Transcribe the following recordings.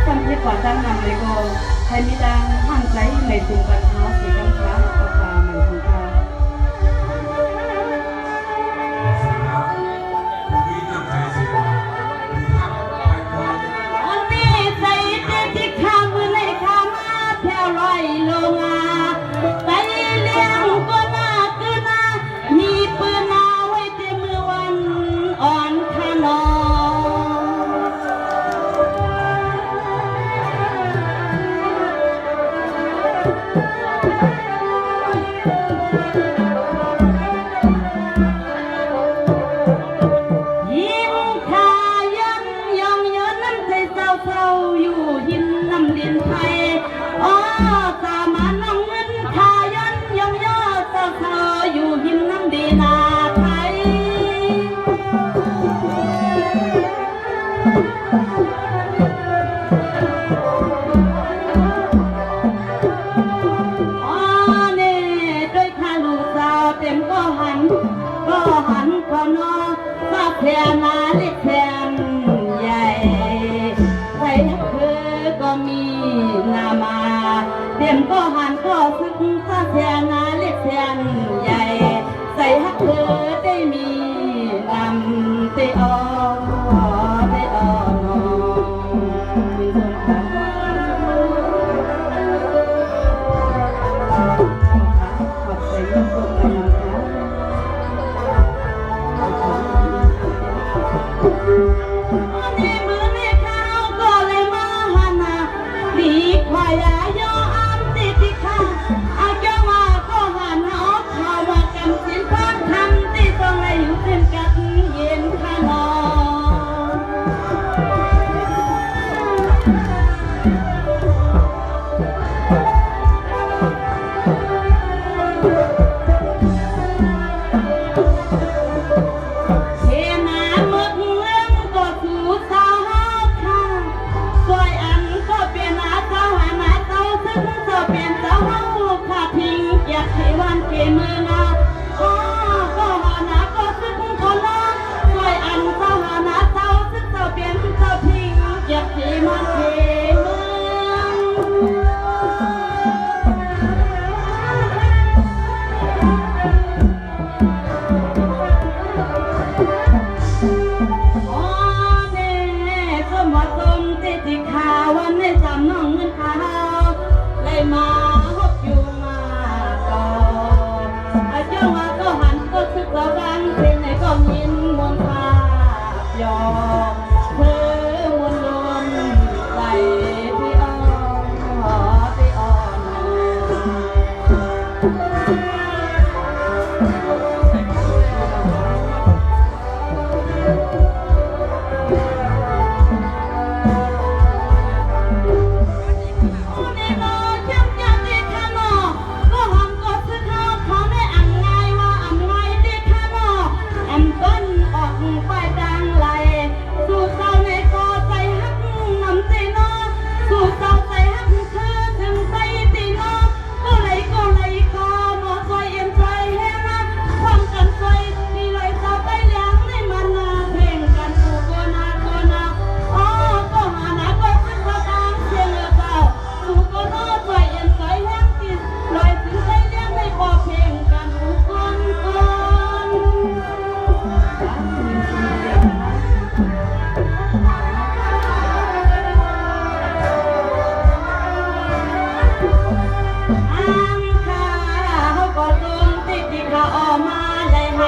สัมผัสว่าตั้งนำเลยก็ให้มีดังห่างใจในตุงกันท้าสีกำท้าเอาพาใหม่ของข้าเทียนาเล็กเทียนใหญ่ใส่คือก็มีนามาเต็มก็หันก็ซึกซาเทียนาเล็กเทียนใหญ่ใส่ฮักคือได้มีนำเตอเตอน้องมีสมบัติขอบใจยิ่งกว่านั้นนี่มือนี่ข้าวก็เลยมาหานาดีควายยออันติดข้าอาเจ้ามาก็หันออกข่าวว่ากันสินพักทำที่ต้องให้อยู่เต็มกันเย็นข้า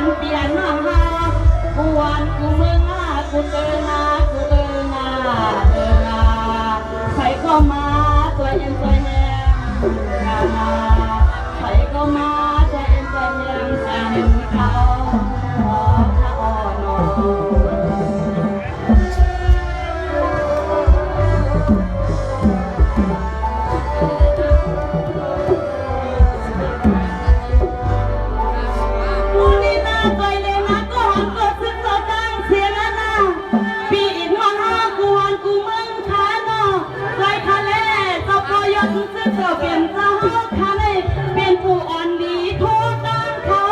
นเปลี่ยนน้องเฮากูวันกูเมืองกูเจอนากูเจอนาเจอนาใครก็มาตัวเอ็นตัวแหงใครก็มาตัวเอ็นตัวแหงจะเห็นเขาถ้าอ่อนน้เจ้าเป็นเจ้าข้าได้เป็นผู้อ่อนดีโทษดังเขา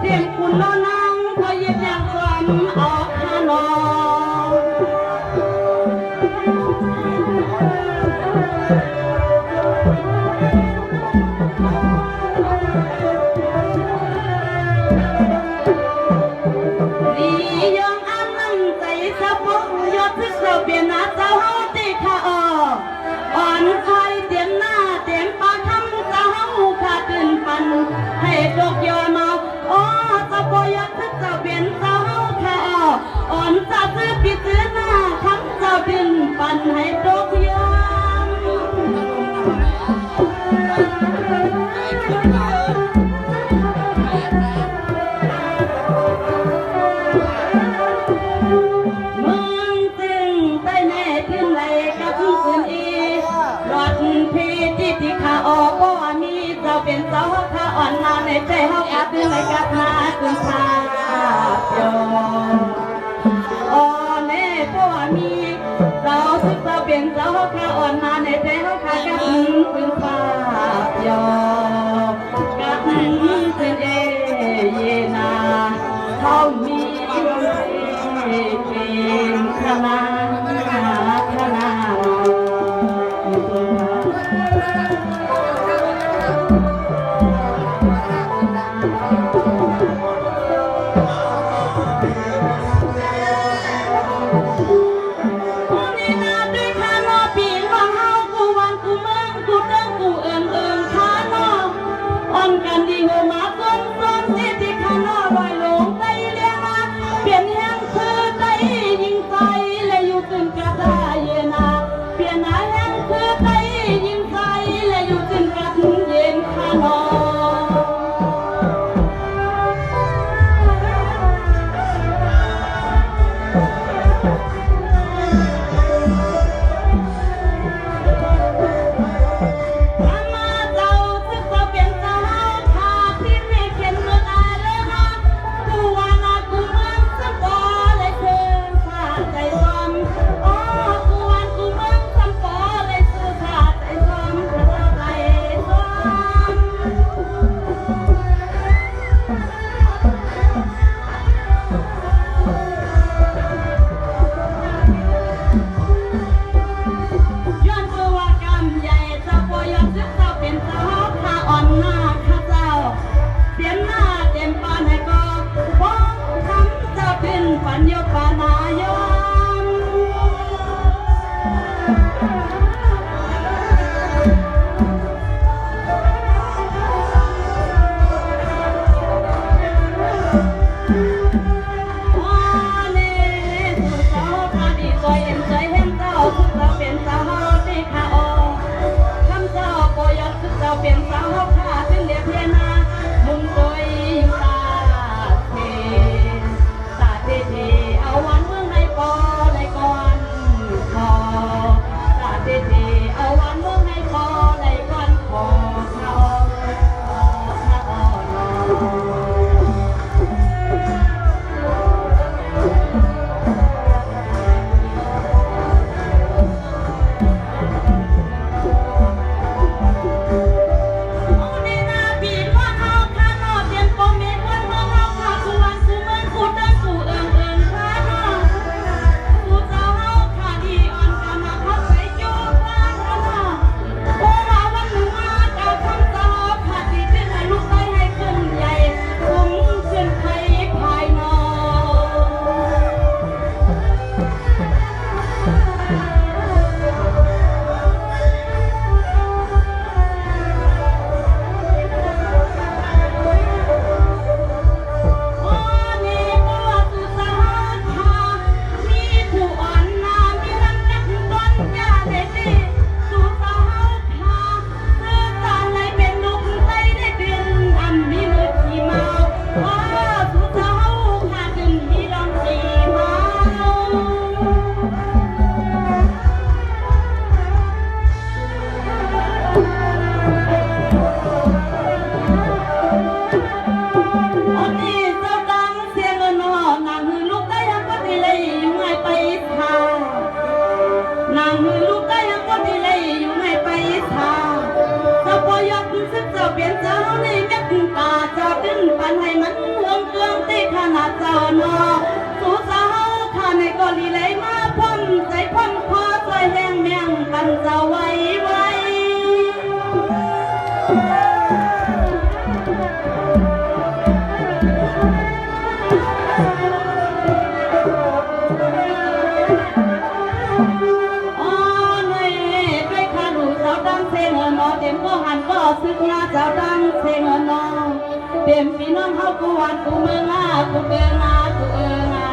เต็มคุณแล้วนั่งพอเย็บอย่างความออกข้านอง นไฟเตรียมหน้าเตรียมปากคำเจ้าขาดตื่นปันให้ดอกยอมาโอ้เจ้าบ่อยากทึกเจ้าเปลี่ยนเจ้าข้าอ่อนจะซื้อปีซื้อหน้าคำเจ้าตื่นปันให้ดอกยอเป็นเจ้าข้าอ่อนนาในใจเฮาอาตื่นในกับนาตื่นชาเปียวอ๋อแม่ก็ว่ามีเจ้าสุดเจ้าเป็นเจ้าข้าอ่อนนาในใจเฮาขากับตื่นชาเปียวกับตื่นเอเยนาเขามีเป็นขนาขนากันดีหัวมาต้นต้นที่ที่ข้างนอกลอยลงใจเลี้ยงมาเปลี่ยนแห้งคือใจยิ่งใจและอยู่ตึงกระดาเย็นนาเปลี่ยนหน้าแห้งคือใจยิ่งใจและอยู่ตึงกระทุ่งเย็นข้างนปัญญาปานายมเป็นสาวที่ข้าออกคำเจ้าบ่อยากคือเจ้าเป็นสาวข้าถึงเรียกเพียนามุมตัวอยู่ตาเทตาเทเทเอาวันเมืองในปอในก่อนคอตาเทเทเอาวันเมืองในปอในก่อนคอข้าออกข้าออกให้มันเรื่องเครื่องที่ขนาดเจ้าหนอสู่สาวข้าในกอลีเลยมาพ่นใจพ่นคอใจแห้งแมงกันเจ้าไว้ไว้อ๋อในไปข้าดู ซึกงาเจ้าดังเสียงน้องเต็มพี่น้องเฮากูหวานกูเมืองากูเบืองากูงา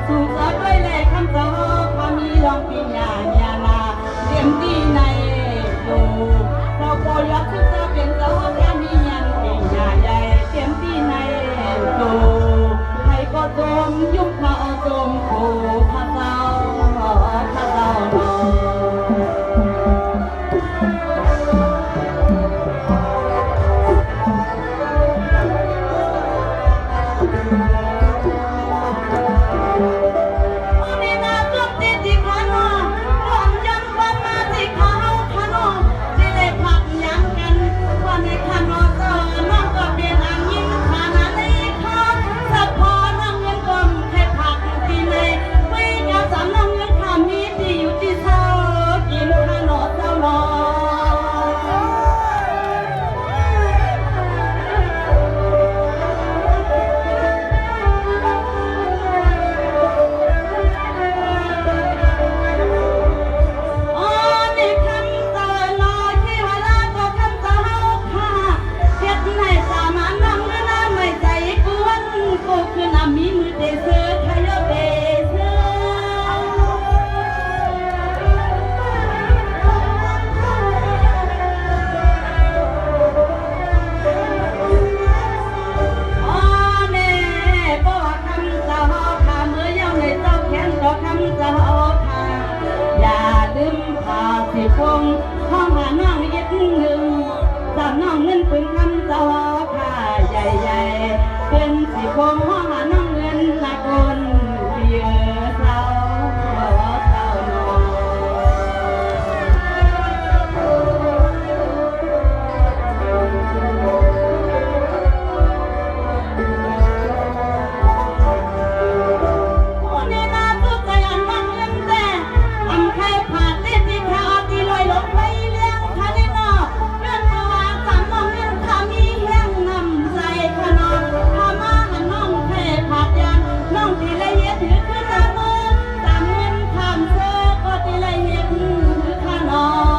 สู่สาวด้วยแลคำเจ้าพามีลองปีญาญานาเต็มที่ในดูเราโปรยยักษ์ทุกเจ้าเป็นเจ้าแค่มียันปีญาใหญ่เต็มที่ในดูให้ก็จมยุ่งเขาจมโคข้าเจ้าห้องหาน้องอีกหนึ่งสามน้องเงินปืนคำเจ้าค่ะใหญ่ๆเป็นสีพงห้องหาน้องเงินนาคนเบียเจ้าน้อง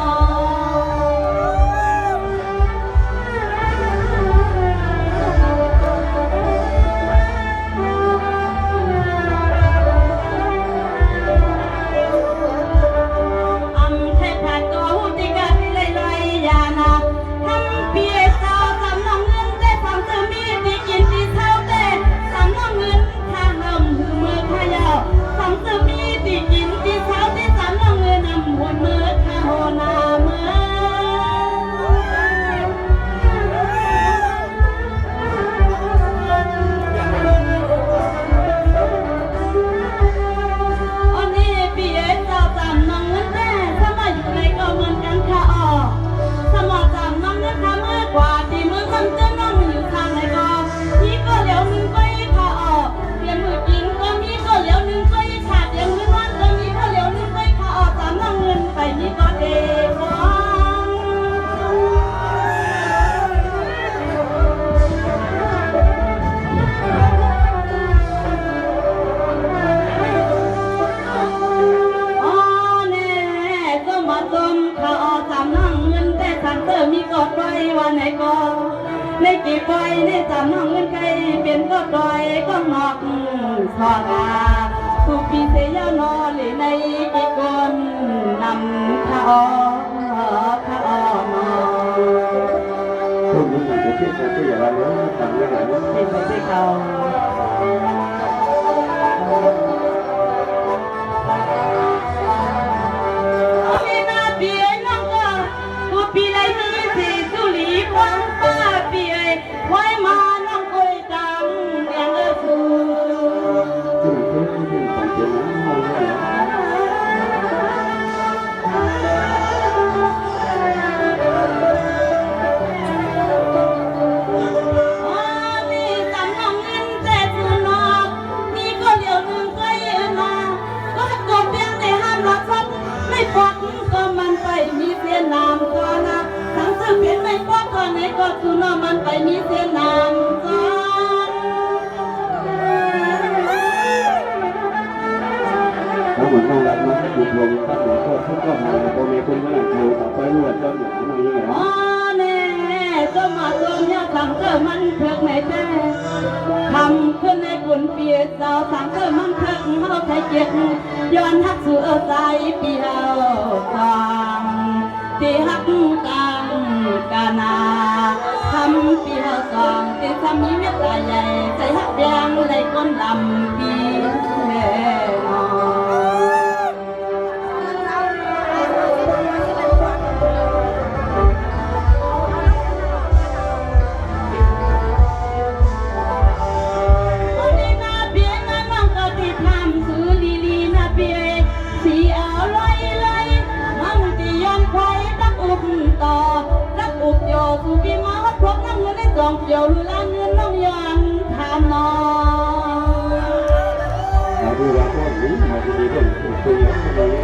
มีกอดไว้ว่าไหนก็ในกี่ปล่อยในจำน้องเงินใครเป็นก็ปล่อยก็นอกสอดาทุกปีเสียนอหรือในกี่คนนำข้านอคนนี้มันจะเชื่อใจอย่างไรเนาะทำยังไงเนาะเป็นไปได้เขาก็คือน้องมันไปมีเส้นน้ำซ้อนแล้วเหมือนน่ารักมากดู รวมข้าวหมูทอดทุกข้าวหอมโปรเมคุณมาหลังโทรต่อไปรวดต้นอย่างนี้ไง อ๋อแน่ก็มาตัวเนี้ยสั่งเจอมันเถิกไหนเจ้ทำขึ้นในกุนเปียเจ้าสั่งเจอมันเถิกเฮาไทยเกียรย้อนฮักสู่ใจเปียวฟังที่ฮักตังกานาทำเปียวสองที่ทำมีเมตตาใหญ่ใจฮักแดงในก้นลำปีแม่นอนสุกีมาวัดพบนั่งเงินได้จองเกี่ยวหรือล้างเงินน้องยันทำนอ ดูแลพวกนี้มาดีๆด้วยคุยกัน